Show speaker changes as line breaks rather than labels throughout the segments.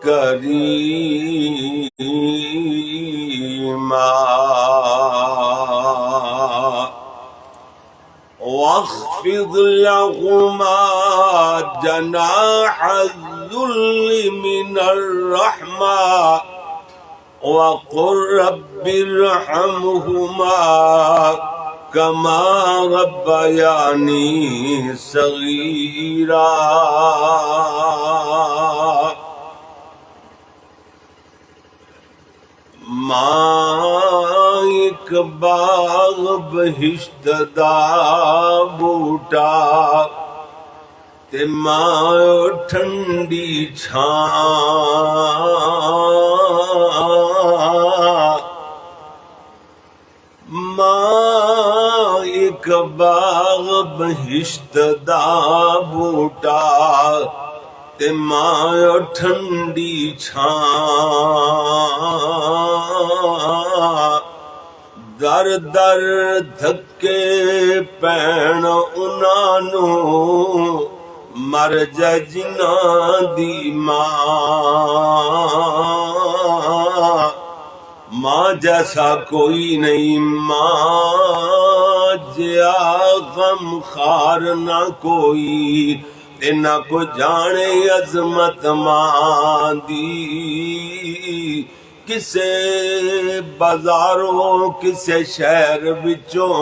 كريما واخفض لهما جناح الذل من الرحمة وقل رب ارحمهما كما ربياني صغيرا. ماں ایک باغ بہشت دا بوٹا تے ماں ٹھنڈی چھاں، ماں ایک باغ بہشت دا بوٹا تے ماں ٹھنڈی چھاں، در در دھکے پین انہاں نوں مر جائے جنہاں دی ماں، ماں جیسا کوئی نہیں، ماں جیا غم خار نہ کوئی، نہ کو جانے عظمت ماں دی، کسے بازاروں کسے شہر وچوں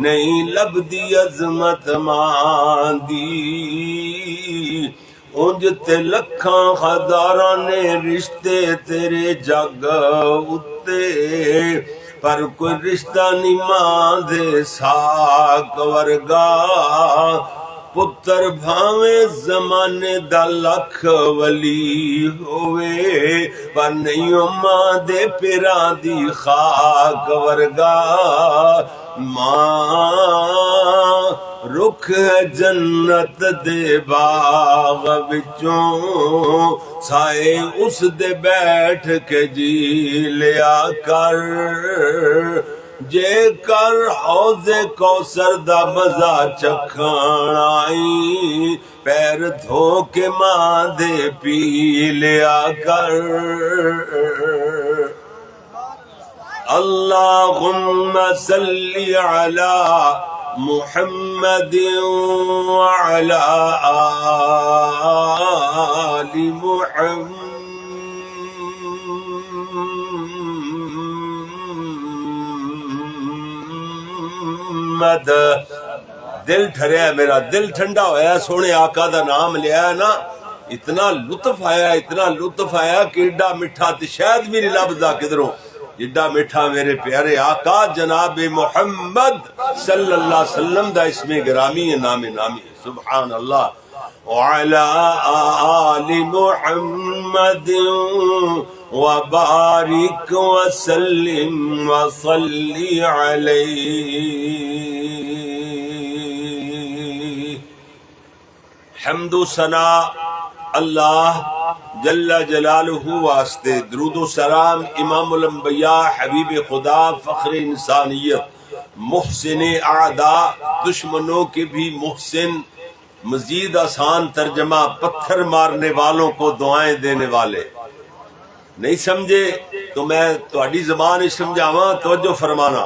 نہیں لبدی عظمت ماں دی، اونج تے لکھاں ہزاراں نے رشتے تیرے جگ اتے، پر کوئی رشتہ نہیں ماں دے ساک ورگا، پتر بھاویں زمانے دا لکھ ولی ہوئے، پر نہیں ماں دے پیراں دی خاک ورگا، ماں رخ ہے جنت دے باغ وچوں، سائے اس دے بیٹھ کے جی لیا کر، جے کر حوض کوثر دا مزہ چکھن آئی، پیر دھو کے ماں دے پی لیا کر۔ اللہم صلی علی محمد وعلی آل محمد۔ دل ٹھریا میرا، دل ٹھنڈا ہویا، سونے آقا دا نام لیا ہے نا، اتنا لطف آیا، اتنا لطف آیا کہ ایڈا میٹھا تے شاید بھی نہیں لبدا کدھروں جڈا میٹھا میرے پیارے آقا جناب محمد صلی اللہ علیہ وسلم دا اسم گرامی ہے، نام نامی ہے، سبحان اللہ۔ وعلی آل محمد وبارک وسلم وصلی علیہ۔ حمد و ثنا اللہ جل جلالہ واسطے، درود و سلام امام الانبیاء حبیب خدا فخر انسانیت، محسن اعداء دشمنوں کے بھی محسن، مزید آسان ترجمہ پتھر مارنے والوں کو دعائیں دینے والے۔ نہیں سمجھے تو میں تہاڈی زبان وچ سمجھاواں، توجہ فرمانا۔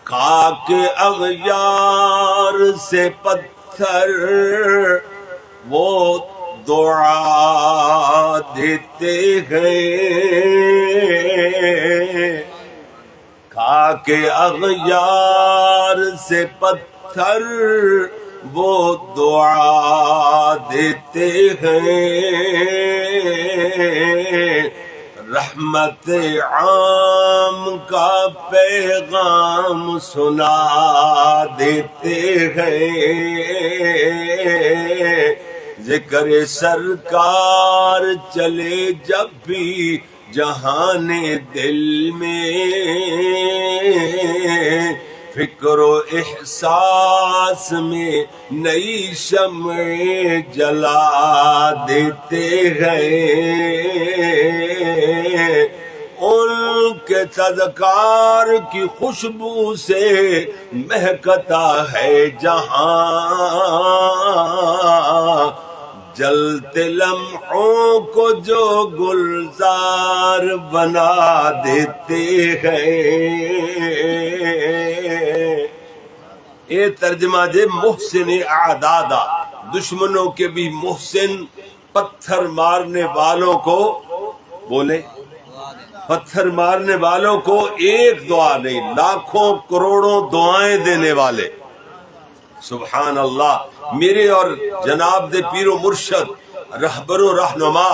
خاک اغیار سے پتھر وہ دعا دیتے ہیں، خاک اغیار سے پتھر وہ دعا دیتے ہیں، رحمت عام کا پیغام سنا دیتے ہیں، ذکر سرکار چلے جب بھی جہان دل میں، فکر و احساس میں نئی شمع جلا دیتے ہیں، ان کے تذکار کی خوشبو سے مہکتا ہے جہاں، جلتے لمحوں کو جو گلزار بنا دیتے ہیں. یہ ترجمہ جے محسن اعدادا، دشمنوں کے بھی محسن، پتھر مارنے والوں کو بولے، پتھر مارنے والوں کو ایک دعا نہیں لاکھوں کروڑوں دعائیں دینے والے. سبحان اللہ. میرے اور جناب دے پیر و مرشد، رہبر و رہنما،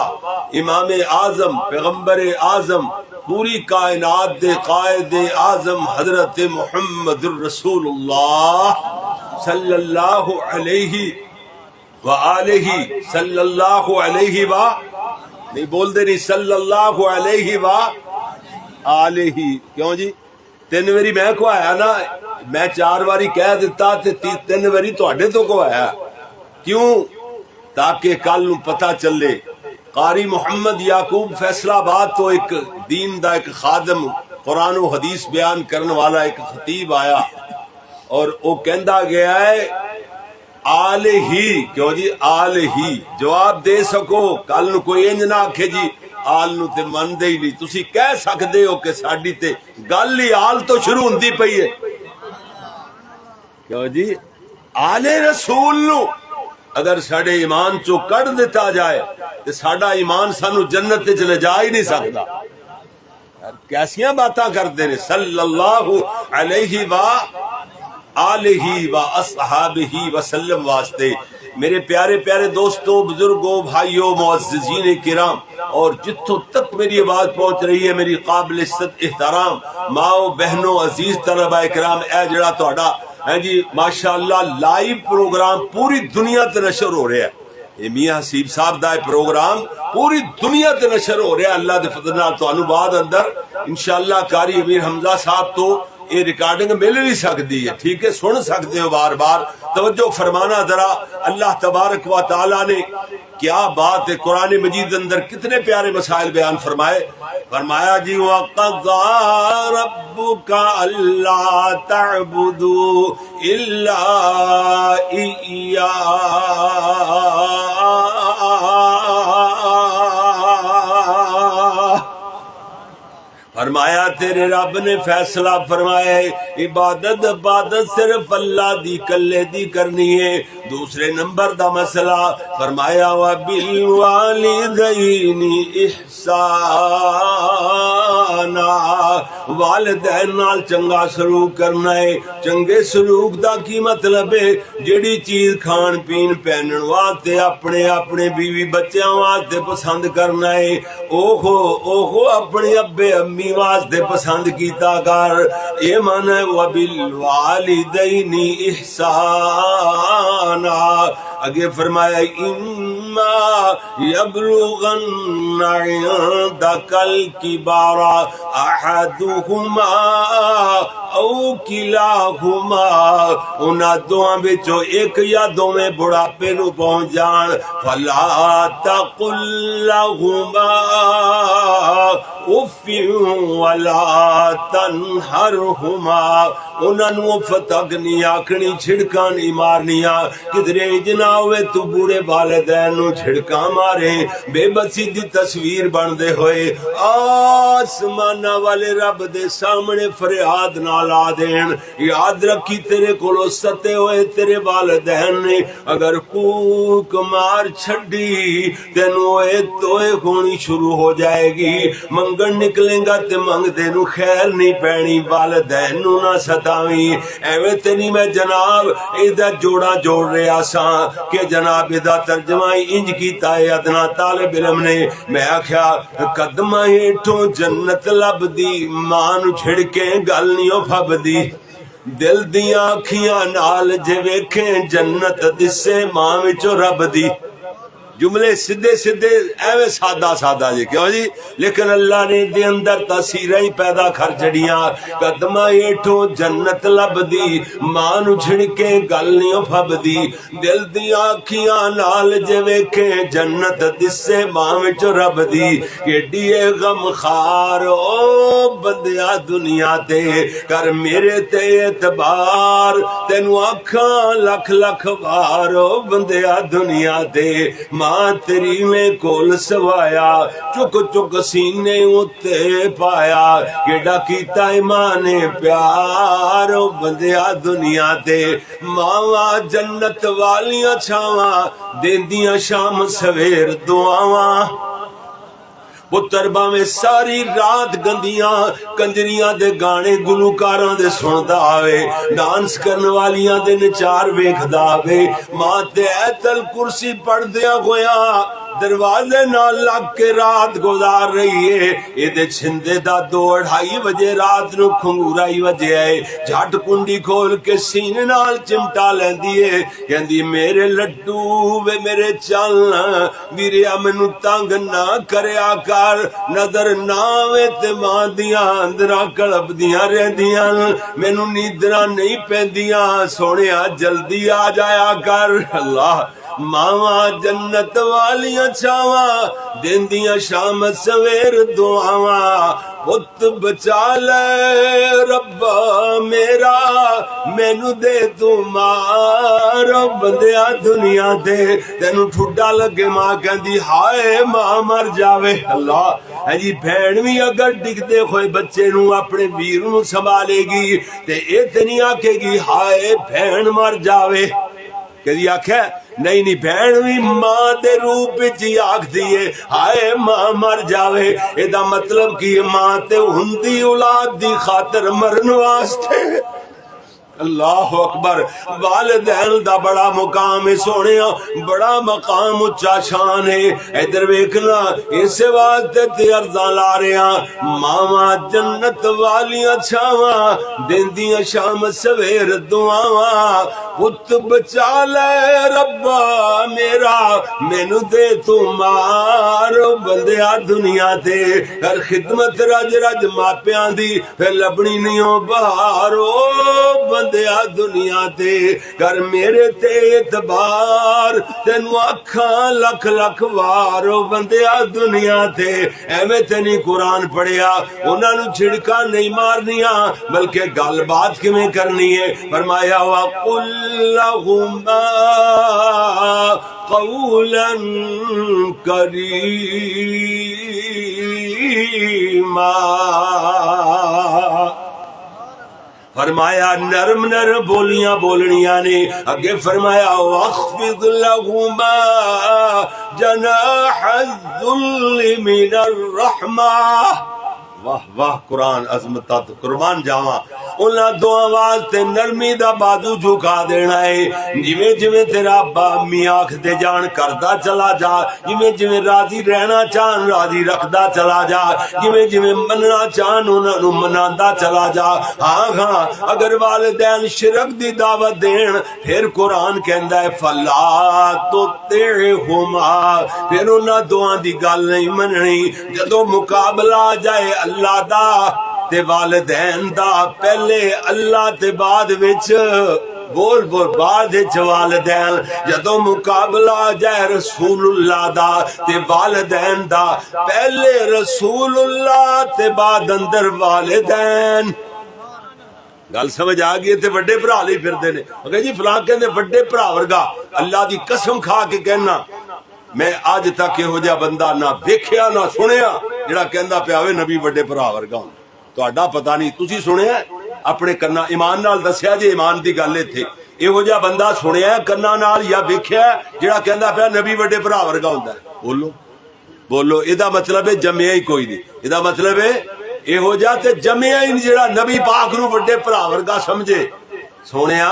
امام اعظم، پیغمبر اعظم، پوری کائنات دے قائد اعظم حضرت محمد الرسول اللہ صلی اللہ علیہ وآلہ، صلی اللہ علیہ نہیں بول دے نہیں، صلی اللہ علیہ وآلہ. کیوں جی؟ 3 واری میں کو آیا نا، میں 4 واری کہہ دیتا تے 3 واری تواڈے تو کو آیا. کیوں؟ تاکہ کل نو پتہ چلے. قاری محمد یعقوب فیصلہ آباد تو ایک دین دا ایک خادم، قرآن و حدیث بیان کرنے والا ایک خطیب آیا اور وہ کہندا گیا ہے آل ہی. کیوں جی؟ آل ہی جواب دے سکو. کل نو کوئی انج نہ آکھے جی آل نو تے من دے ہی نہیں. تسی کہہ سکدے ہو کہ ساڈی تے گل ہی آل تو شروع ہوندی پئی ہے. کیوں جی؟ آل رسول نو اگر ساڈے ایمان چو کڈ دیتا جائے تے ساڈا ایمان سانو جنت تے چلے جا ہی نہیں سکدا. کیسیاں باتاں کرتے ہیں. صلی اللہ علیہ وآلہ واصحابہ وسلم واسطے. میرے پیارے پیارے دوستوں، بزرگوں، بھائیوں، معززین کرام، اور جتوں تک میری آواز پہنچ رہی ہے میری قابل عزت احترام ماؤں بہنوں، عزیز طلبہ کرام، اے جڑا تہاڈا جی ماشاءاللہ لائیو پروگرام پوری دنیا تے نشر ہو رہا ہے. یہ میاں حسیب صاحب دا پروگرام پوری دنیا تے نشر ہو رہا ہے. اللہ دے فضل نال تانوں بعد اندر انشاءاللہ قاری امیر حمزہ صاحب تو یہ ریکارڈنگ مل بھی سکتی ہے. ٹھیک ہے، سن سکتے ہو بار بار. توجہ فرمانا ذرا. اللہ تبارک و تعالی نے کیا بات ہے، قرآن مجید اندر کتنے پیارے مسائل بیان فرمائے. فرمایا جی وَقَضَىٰ رَبُّكَ أَلَّا تَعْبُدُوا إِلَّا إِيَّاهُ. فرمایا تیرے رب نے فیصلہ فرمایا ہے عبادت صرف اللہ دی کلے دی کرنی ہے. دوسرے نمبر دا مسئلہ فرمایا وَبِالْوَالِدَيْنِ إِحْسَانًا، والدین نال چنگا سلوک کرنا ہے. چنگے سلوک دا کی مطلب ہے؟ جڑی چیز کھان پین پہنن واسطے اپنے بیوی بچیاں واسطے پسند کرنا ہے، اوہو اپنے ابے امی واسطے پسند کیتا کر. یہ معنی ہے وَبِالْوَالِدَيْنِ إِحْسَانًا. اگے فرمایا اِمَّا يَبْلُغَنَّ عِندَكَ الْكِبَرَ أَحَدُهُمَا أَوْ كِلَاهُمَا، انہاں دوواں وچوں ایک یا دوویں بڑھاپے نو پہنچ جان، فَلَا تَقُل لَّهُمَا اُفٍّ وَلَا تَنْهَرْهُمَا، انہاں نو فتق نہیں آکھنی، چھڑکاں نہیں مارنیاں. کدھرے جنا ہوئے تو بوڑھے والدین نو چھڑکاں مارے، بے بسی دی تصویر بن دے ہوئے آسمانہ والے رب دے سامنے فریاد نہ لا دین. یاد رکھی تیرے کولو ستے ہوئے تیرے والدین نے اگر کوک مار چھڑی تینو اے توئے ہونی شروع ہو جائے گی. منگن نکلیں گا تے منگ تینو خیر نہیں پینی. والدین نو نہ ستاویں. ایویں تے نہیں میں جناب ایدہ جوڑا جوڑ رہا ساں کہ جناب ایدہ ترجمہ انج کیتا ہے ادنا طالب علم نے. میں آکھیا قدمہ ہیٹھوں جنت لب دی، ماں نو چھڑکیں گل نیو پھب دی. دل دیاں آکھیاں نال جے ویکھیں جنت دسے ماں وچوں رب دی. جملے سدھے ایویں سادہ جی. کیوں جی؟ لیکن اللہ نے دے اندر تاثیراں ہی پیدا کر چھڑیاں. قدمہ ہیٹھوں جنت لب دی، ماں نو چھڑکے گل نہیں پھب دی. دل دیاں آکھیاں نال جے ویکھیں جنت دسے ماں وچ رب دی. کیڈی غم خار او بندیا دنیا تے کر میرے تے اعتبار تینو آکھاں لکھ لکھ وار او بندیا دنیا تے ماں تیری میں کول سوایا چک چک سینے اتے پایا کیڑا کیتا ایمان پیار او بندیا دنیا تے ماواں جنت والیاں چھاواں دیندیاں شام سویر دعاواں پتر باویں ساری رات گندیاں کنجریاں دے گانے گلوکاراں دے سندا آوے ڈانس کرن والیاں دے نچار ویکھدا آوے ماں تے ایت الکرسی پڑھدیاں ہویاں دروازے نہ لگ کے رات گزار رہی ہے اے دے چھندے دا 2:30 بجے رات نو کھنگورائی وجے آئے جھٹ کنڈی کھول کے سینے نال چمٹا لیندی ہے کہندی میرے لڈو وے میرے چل ویریا مینوں تنگ نہ کریا کر نظر نہ وے تے ماں دیاں اندراں کڑپدیاں رہندیاں مینوں نیندراں نہیں پیندیاں سونیا جلدی آ جایا کر اللہ ماواں جنت والیاں چھاواں دیندیاں شام سویر دعاواں پت بچا لے ربا میرا مینوں دے تو مار بندیا دنیا تے تینوں ٹھڈا لگے ماں کہندی ہائے ماں مر جاوے اللہ ہے جی بھین بھی اگر ڈگدے ہوئے بچے نو اپنے ویر نو سنبھالے گی تے اے تے نہیں آکھے گی ہائے بھین مر جاوے کہ آخیا نہیں بہن بھی ماں دے روپ چی آکھ دیئے ہائے ماں مر جاوے اے دا مطلب کہ ماں تے ہندی اولاد دی خاطر مرن واسطے اللہ اکبر والدین دا بڑا مقام ہے سونیا بڑا مقام اچا شان ہے ادھر ویکھنا اس واسطے تے عرضاں لا رہا ماواں جنت والیاں چھاواں دیندیاں شام سویر دعاواں پت بچا لے ربا میرا مینوں دے تو مار بندیا دنیا تے ہر خدمت رج رج ماپیاں دی پھر لبنی نہیں بہارو بندیا دنیا تے کر میرے تے اعتبار تینو اکھاں لکھ لکھ وار بندیا دنیا تے ایویں تے نہیں قرآن پڑھیا انہاں نو چھڑکا نہیں مارنیاں بلکہ گل بات کیویں کرنی ہے فرمایا وَقُلْ لَهُمَا قَوْلًا كَرِيمًا فرمایا نرم نرم بولیاں بولنیاں نے اگے فرمایا وَاخْفِضْ لَهُمَا جَنَاحَ الذُّلِّ مِنَ الرَّحْمَةِ واہ واہ قرآن عظمتات قربان جاواں انہاں دو آواز تے نرمی دا بازو جھکا دینا ہے جویں جویں تیرا ابا امی آنکھ دے جان کردا چلا جا جویں جویں راضی رہنا چاہن راضی رکھدا چلا جا جویں جویں مننا چاہن انہاں نو مناندا چلا جا ہاں ہاں اگر والدین شرک دی دعوت دین پھر قرآن کہندا ہے فلا تطعهما پھر انہاں دوہاں دی گل نہیں مننی جدوں مقابلہ آ جائے اللہ دا تے والدین دا پہلے اللہ تے بعد وچ بول بول بعد وچ والدین جدوں مقابلہ آ جائے رسول اللہ دا تے والدین دا پہلے رسول اللہ تے بعد اندر والدین گل سمجھ آ گئی تے بڑے بھرا لئی پھردے نے کہ جی فلاں کہندے بڑے بھرا ورگا اللہ دی قسم کھا کے کہنا میں آج تک یہو جہا بندہ نہ ویکھیا نہ سنیا جڑا کہندا پیا ہوئے نبی بڑے بھرا ورگا ہوں تہاڈا پتہ نہیں تسی سنیا اپنے کنا ایمان نال دسیا جی ایمان دی گل ایتھے یہو جہا بندہ سنیا کنا نال یا ویکھیا جڑا کہندا پیا نبی بڑے بھرا ورگا ہوندا ہے بولو بولو ادا مطلب ہے جمعیا ہی کوئی نہیں ادا مطلب ہے یہو جہا تے جمعیا ہی جڑا نبی پاک نو بڑے بھرا ورگا سمجھے سونیا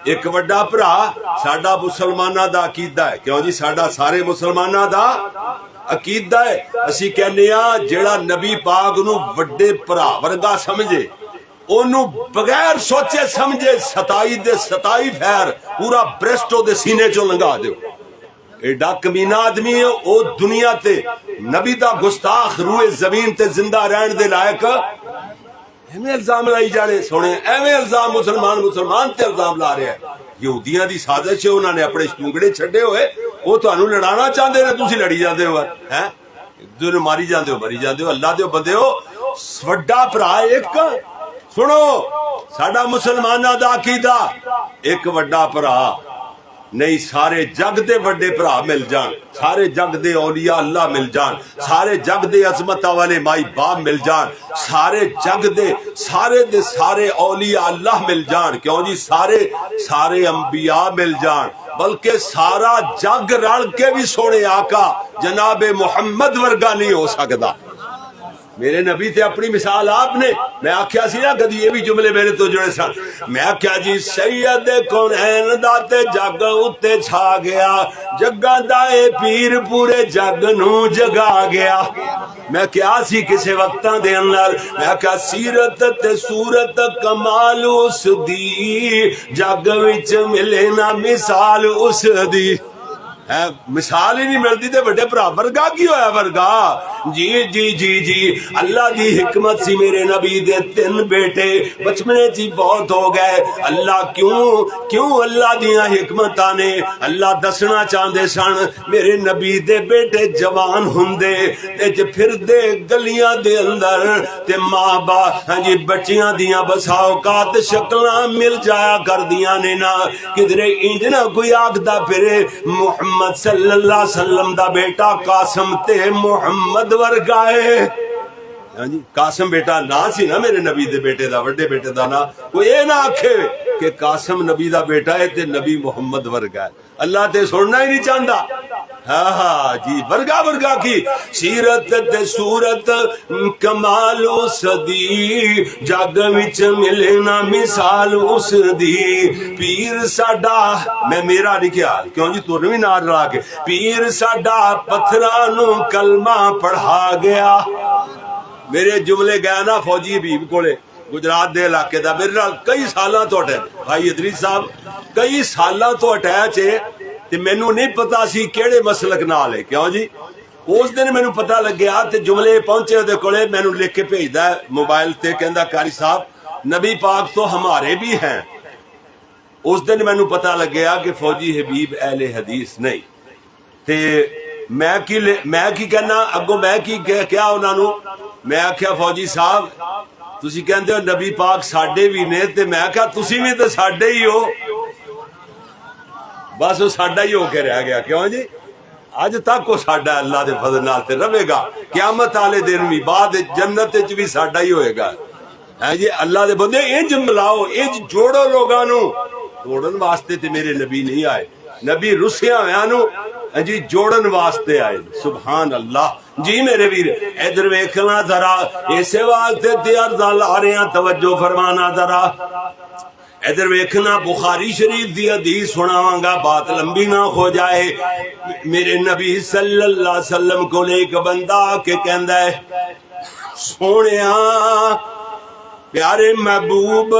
ایک وڈا بھرا ساڈا مسلماناں دا عقیدہ ہے کیوں جی ساڈا سارے مسلماناں دا عقیدہ ہے اسی کہنے ہاں جڑا نبی پاک نو وڈے بھرا ورگا سمجھے اونوں بغیر سوچے سمجھے 27 پھیر پورا بریسٹو دے سینے چوں لنگا دیو ایڈا کمینہ آدمی ہے او دنیا تے نبی دا گستاخ روئے زمین تے زندہ رہن دے لائق ایویں الزام لائی جانے سونے ایویں الزام مسلمان تے الزام لا رہے ہیں یہودیاں دی سازش ہے انہوں نے اپنے شتونگڑے چھڑے ہوئے وہ تانوں لڑانا چاہندے نے تسی لڑی جاندے ہو ہیں دور ماری جاندے ہو اللہ دے بندے ہو ਵੱਡਾ ਭਰਾ ਇੱਕ ਸੁਣੋ ਸਾਡਾ ਮੁਸਲਮਾਨਾਂ ਦਾ ਅਕੀਦਾ ਇੱਕ ਵੱਡਾ ਭਰਾ نہیں سارے جگ دے بڑے بھرا مل جان سارے جگ دے اولیاء اللہ مل جان سارے جگ دے عظمت والے مائی باپ مل جان سارے جگ دے سارے اولیاء اللہ مل جان کیوں جی سارے انبیاء مل جان بلکہ سارا جگ رل کے بھی سونے آقا جناب محمد ورگا نہیں ہو سکتا میرے نبی تے اپنی مثال آپ نے میں آکھیا سی نا کدی یہ بھی جملے میرے تو جڑے سن میں آکھیا جی سید کونین دا تے جگ اتے چھا گیا جگاں دا اے پیر پورے جگ نو جگا گیا میں کیا سی کسے وقتاں دے اندر میں کہا سیرت تے صورت کمال اس دی جگ وچ ملے نا مثال اس دی مثال ہی نہیں ملتی تے بڑے بھرا ورگا کی ہویا ورگا جی جی جی جی اللہ دی حکمت سی میرے نبی دے 3 بیٹے بچپنے جی بہت ہو گئے اللہ کیوں اللہ دیاں حکمتاں نے اللہ دسنا چاہندے سن میرے نبی دے بیٹے جوان ہوندے تے پھر دے گلیاں دے اندر تے ماں باپ ہاں جی بچیاں دیاں بسا اوقات شکلاں مل جایا کر دیاں نے نا کدھرے انج نہ کوئی آکھدا پھرے محمد صلی اللہ علیہ وسلم دا بیٹا قاسم تے محمد ورگائے قاسم بیٹا نا سی نا میرے نبی دے بیٹے دا وڈے بیٹے دا نا کوئی اے نہ آکھے کہ قاسم نبی دا بیٹا ہے تے نبی محمد ورگائے اللہ تے سننا ہی نہیں چاہتا ہاں جی ورگا کی سیرت تے صورت کمال اس دی جگ وچ ملے نا مثال اس دی پیر ساڈا میں میرا نہیں خیال کیوں جی تُر بھی نال رلا کے پیر ساڈا پتھراں نو کلمہ پڑھا گیا میرے جملے گیا نا فوجی حبیب کولے گجرات دے علاقے دا میرے نال کئی سالاں تو اٹیچ بھائی ادریس صاحب کئی سالاں تو اٹیچ ہے تے مینوں نہیں پتا سی کیڑے مسلک نال ہے کیوں جی اس دن مینوں پتا لگیا تے جملے پہنچے دے کولے مینوں لکھ کے بھیجدا ہے موبائل تے کہندا قاری صاحب نبی پاک تو ہمارے بھی ہیں اس دن مینوں پتا لگیا کہ فوجی حبیب اہل حدیث نہیں تے میں کی کہنا اگوں میں کی کیا انہاں نوں میں آکھیا فوجی صاحب تسی کہندے ہو نبی پاک ساڈے بھی نے تے میں کہا تسی بھی تے ساڈے ہی ہو بس وہ ساڈا ہی ہو کے رہ گیا کیوں جی اج تک وہ ساڈا اللہ دے فضل نال تے رہے گا قیامت والے دن بھی بعد جنت وچ بھی ساڈا ہی ہوئے گا ہے جی اللہ دے بندے انج ملاؤ انج جوڑو لوگاں نو توڑن واسطے تے میرے نبی نہیں آئے نبی رسیاں ہویاں نو جی جوڑن واسطے آئے سبحان اللہ جی میرے ویر ادھر ویکھنا ذرا اسے واسطے تے عرضاں لا رہے ہیں توجہ فرمانا ذرا ادھر ویکھنا بخاری شریف دی حدیث سناواں گا بات لمبی نہ ہو جائے میرے نبی صلی اللہ علیہ وسلم کو ایک بندہ کے کہندا ہے سونیا پیارے محبوب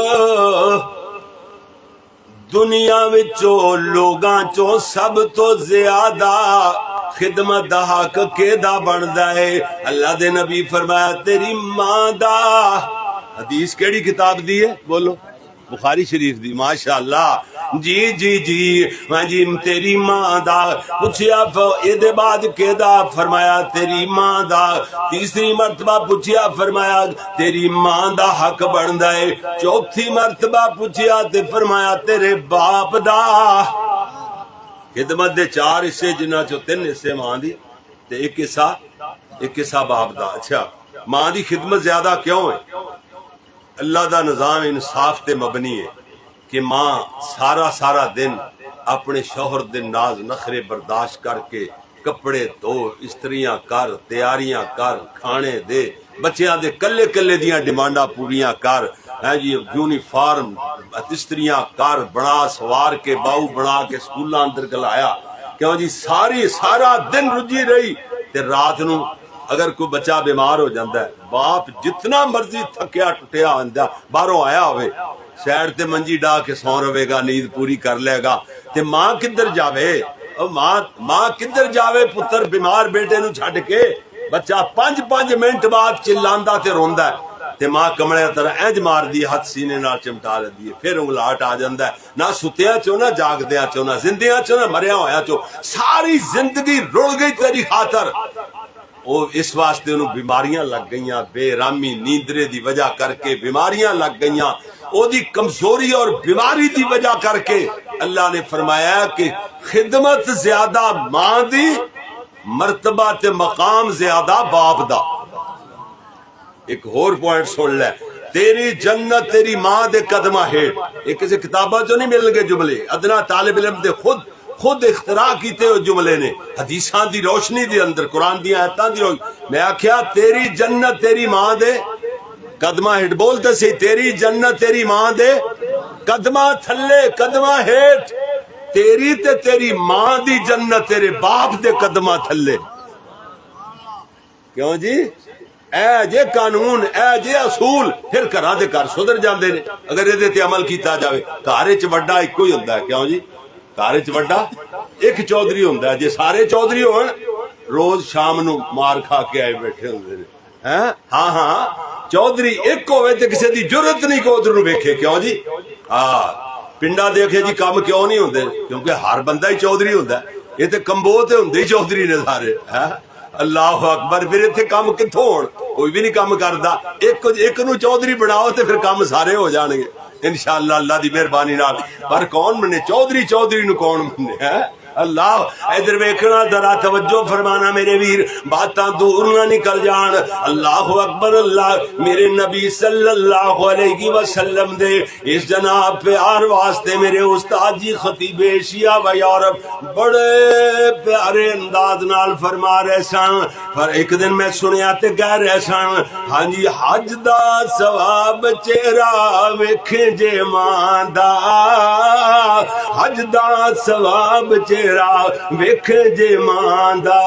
دنیا وچوں لوگاں چوں سب تو زیادہ خدمت دا حق کیدا بندا ہے اللہ دے نبی فرمایا تیری ماں دا حدیث کیڑی کتاب دی ہے بولو بخاری شریف دی ماشاءاللہ جی جی جی میں جی تیری ماں دا پوچھیا اے بعد کیدا فرمایا تیری ماں دا تیسری مرتبہ پوچھیا فرمایا تیری ماں دا حق بندا ہے چوتھی مرتبہ پوچھیا تے فرمایا تیرے باپ دا خدمت دے 4 حصے جنہاں چوں 3 حصے ماں دی تے ایک حصہ باپ دا اچھا ماں دی خدمت زیادہ کیوں ہے اللہ دا نظام انصاف تے مبنی ہے کہ ماں سارا دن اپنے شوہر دے ناز نخرے برداشت کر کے کپڑے دھو استریاں کر تیاریاں کر کھانے دے بچیاں دے کلے دیاں ڈیمانڈاں پوریاں کر جی یونیفارم استریاں کر بنا سوار کے باؤ بنا کے سکولاں اندر گلایا کیوں جی سارا دن رجی رہی تے رات نو اگر کوئی بچہ بیمار ہو جاندہ ہے باپ جتنا مرضی تھکیا ٹوٹیا ہوندا باہروں آیا ہوئے سیڈ تے منجی ڈا کے سو رہے گا نیند پوری کر لے گا تے ماں کدھر جاوے ماں کدھر جاوے پتر بیمار بیٹے نو چھڈ کے بچہ 5 منٹ بعد چلاندا تے روندا ہے تے ماں کمڑے طرح اینج مار دی ہاتھ سینے نال چمٹا لے دی پھر انگلاٹ آ جاندا ہے نہ ستیاں چوں نہ جاگدیاں چوں نہ زندیاں چوں نہ مریا ہویا چوں ساری زندگی رڑ گئی تیری خاطر وہ اس واسطے انہوں بیماریاں لگ گئیاں، بے رامی نیندرے دی وجہ کر کے بیماریاں لگ گئیاں، او دی کمزوری اور بیماری دی وجہ کر کے اللہ نے فرمایا کہ خدمت زیادہ ماں دی، مرتبہ تے مقام زیادہ باپ دا۔ ایک اور پوائنٹ سن لے، تیری جنت تیری ماں دے قدمہ ہیٹ، ایک کسی کتابہ جو نہیں مل گئے جملے، ادنا طالب علم دے خود اختراع کیتے ہو جملے نے، حدیثاں دی روشنی دی اندر، قرآن دی آیتاں دی روشنی۔ میں آکھیا تیری جنت تیری ماں دے قدمہ ہیٹ، بولتے سی تیری جنت تیری ماں دے قدمہ تھلے قدمہ ہیٹ، تیری تے تیری ماں دی جنت تیرے باپ دے قدمہ تھلے۔ کیوں جی؟ اے جے قانون، اے جے اصول، پھر گھراں دے گھر سدھر جاندے نے اگر یہ تے عمل کیتا جاوے۔ گھر وچ وڈا ایک ہی ہوندا ہے، کیوں جی؟ گھر وچ وڈا ایک چودھری ہوندا ہے، جے سارے چودھری ہون روز شام نو مار کھا کے آئے بیٹھے ہوندے نے۔ ہاں ہاں، چودھری ایک ہوئے تے کسی دی جرت نہیں کہ ادھر نو ویکھے، کیوں جی؟ پنڈا دیکھے جی کام کیوں نہیں ہوندے؟ کیونکہ ہر بندہ ہی چودھری ہوندا ہے، یہ تے کمبو تے ہوندے ہی چودھری نے سارے۔ اللہ اکبر، پھر اتنے کام کتوں ہون؟ کوئی بھی نہیں کام کردا، ایک نو چودھری بناؤ تے پھر کام سارے ہو جان گے انشاءاللہ اللہ دی مہربانی نال۔ پر کون منے چودھری نو کون منے؟ اللہ ادھر ویکھنا، ذرا توجہ فرمانا میرے ویر، باتاں دور نہ نکل جان۔ اللہ اکبر، اللہ میرے نبی صلی اللہ علیہ وسلم دے اس جناب پیار واسطے میرے استاد جی خطیب ایشیا و یورپ بڑے پیارے انداز نال فرما رہے سن۔ پر ایک دن میں سنیا تے کہہ رہے سن، ہاں جی حج دا ثواب چہرہ ویکھے جے ماں دا، حج دا ثواب چہرہ ویکھ جے ماں دا،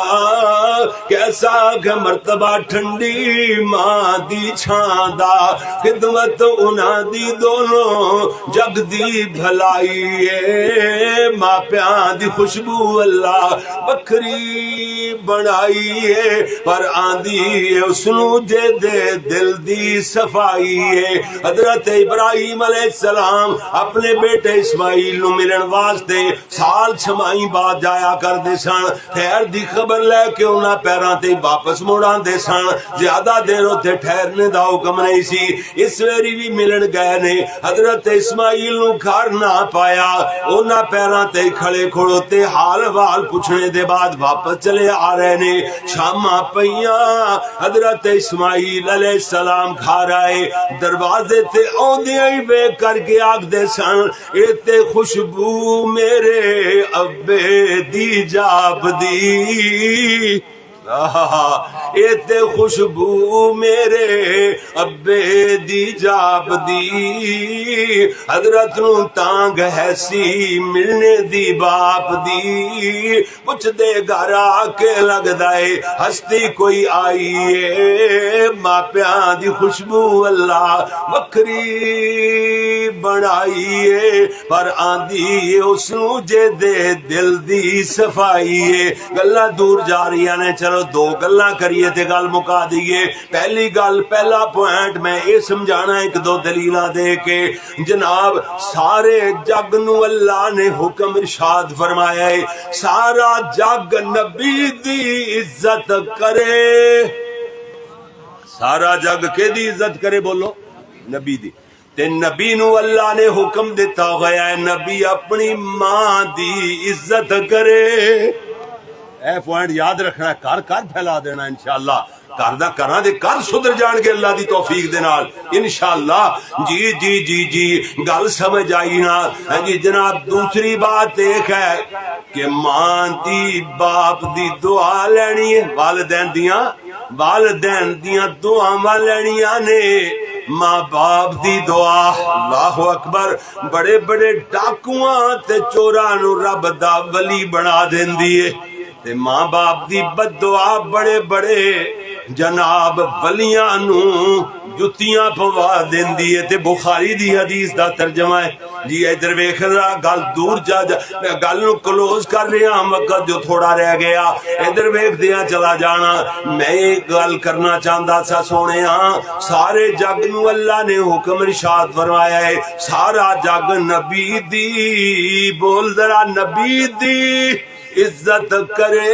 کیسا کہ مرتبہ ٹھنڈی ماں دی چھاں دا، خدمت انہاں دی دونوں جگ دی بھلائی ہے، ماں پیاں دی خوشبو اللہ بکھری بنائی ہے، پر آندی اس نو جے دے دل دی صفائی ہے۔ حضرت ابراہیم علیہ السلام اپنے بیٹے اسماعیل نو ملن واسطے سال چھمائی بعد جایا کر دے سن، خیر دی خبر لے کے انہاں پیراں تے واپس موڑاں دے سن، زیادہ دیر اتنے ٹھہرنے دا حکم نہیں سی۔ اس ویری بھی ملن گئے نے، حضرت اسماعیل نو گھر نہ پایا، انہاں پیراں تے کھڑے کھڑوتے حال وال پوچھنے دے بعد واپس چلے آ رہے نے۔ شاماں پئیاں، حضرت اسماعیل علیہ السلام گھر آئے، دروازے تے اوندیاں ہی ویکھ کر کے آکھ دے سن، اے تے خوشبو میرے ابے دی جاب دی، ایتے خوشبو میرے ابے دی جاب دی، حضرت نو تانگ ہے سی ملنے دی باپ دی، پوچھ دے گھر آ کے لگ دائے ہستی کوئی آئی ہے، ماں پیاں دی خوشبو اللہ بکھری بنائی ہے، پر آندھی اس نو جے دے دل دی صفائی ہے۔ گلہ دور جا رہی نے، چلو دو گلاں کریے تے گل مکا دیئے۔ پہلی گل، پہلا پوائنٹ میں یہ سمجھانا ایک دو دلیلہ دے کے، جناب سارے جگ نو اللہ نے حکم ارشاد فرمایا ہے سارا جگ نبی دی عزت کرے، سارا جگ کے دی عزت کرے؟ بولو نبی دی۔ تے نبی نو اللہ نے حکم دیتا گیا ہے نبی اپنی ماں دی عزت کرے۔ اے پوائنٹ یاد رکھنا ہے، کر پھیلا دینا انشاءاللہ، کر دا کراں دے کر سدھر جان گے اللہ دی توفیق دے نال انشاءاللہ۔ جی جی جی جی گل سمجھ آئی نا؟ جی جناب دوسری بات ایک ہے کہ ماں دی باپ دی دعا لینی ہے، والدین دیاں دعاواں لینیاں نے، ماں باپ دی دعا۔ اللہ اکبر، بڑے بڑے ڈاکواں تے چوراں نو رب دا ولی بنا دیندی ہے، تے ماں باپ دی بد دعا بڑے بڑے جناب ولیاں نو جتیاں پوا دیندی ہے۔ تے بخاری دی حدیث دا ترجمہ ہے جی، ادھر ویکھ رہا گل دور جا میں گل نو کلوز کر رہا، وقت جو تھوڑا رہ گیا ادھر ویکھ دیا چلا جانا۔ میں ایک گل کرنا چاہتا سا سونے ہاں، سارے جگ نو اللہ نے حکم ارشاد فرمایا ہے سارا جگ نبی دی، بول ذرا نبی دی عزت کرے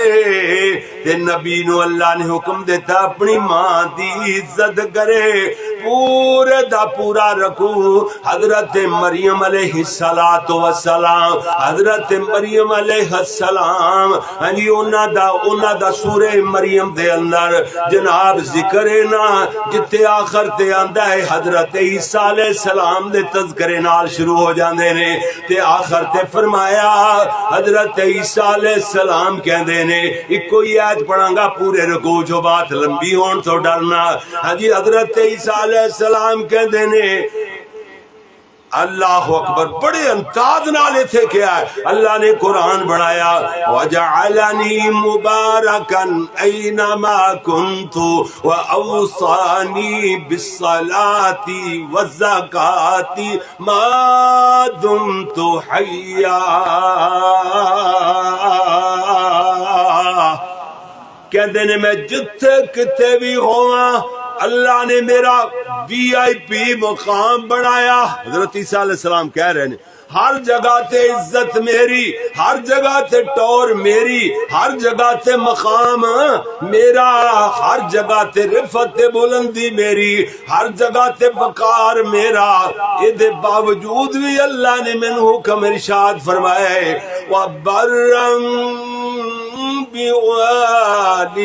تے نبی نو اللہ نے حکم دیتا اپنی ماں دی عزت کرے. پورے دا پورا رکوع حضرت مریم علیہ السلام، حضرت مریم علیہ السلام ہاں جی انہاں دا سورہ مریم دے اندر جناب ذکر ہے نا جتے آخر تے آندا ہے حضرت عیسیٰ علیہ السلام دے تذکرے نال شروع ہو جاندے نے تے آخر تے فرمایا حضرت عیسیٰ علیہ السلام کہندے نے اکو ہی آیت پڑھاں گا پورے رکوع جو بات لمبی ہون تو ڈرنا. ہاں جی حضرت عیسیٰ علیہ السلام کہندے نے اللہ اکبر بڑے انداز نال ایتھے کیا ہے اللہ نے قرآن بنایا وَجَعَلَنِي مُبَارَكًا أَيْنَمَا كُنْتُ وَأَوْصَانِي بِالصَّلَاةِ وَالزَّكَاةِ مَا دُمْتُ حَيًّا. کہندے نے میں جتھے کتے بھی ہواں اللہ نے میرا VIP مقام بنایا. حضرت عیسیٰ علیہ السلام کہہ رہے ہیں ہر جگہ تے عزت میری، ہر جگہ تے ٹور میری، ہر جگہ تے مقام میرا، ہر جگہ تے رفعت تے بلندی میری، ہر جگہ تے وقار میرا. دے باوجود بھی اللہ نے مینوں حکم ارشاد فرمایا ہے وَبَرًّا بِوَالِدَتِي.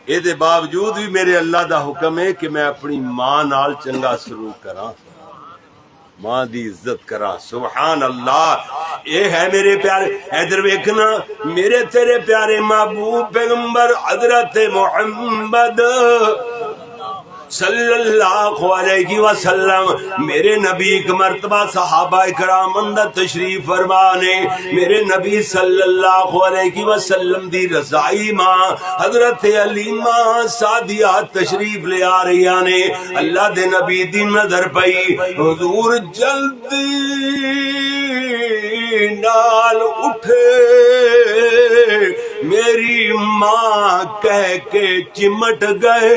یہ دے باوجود بھی میرے اللہ دا حکم ہے کہ میں اپنی ماں نال چنگا سلوک کراں، ماں دی عزت کراں. سبحان اللہ. یہ ہے میرے پیارے ادھر ویکھنا میرے تیرے پیارے محبوب پیغمبر حضرت محمد صلی اللہ علیہ وسلم میرے نبی ایک مرتبہ صحابہ کرام اندر تشریف فرمانے میرے نبی صلی اللہ علیہ وسلم دی رضائی ماں حضرت علیمہ سعدیہ تشریف لے آ رہی آنے. اللہ دے نبی دی نظر پئی حضور جلدی نال اٹھے میری ماں کہہ کے چمٹ گئے.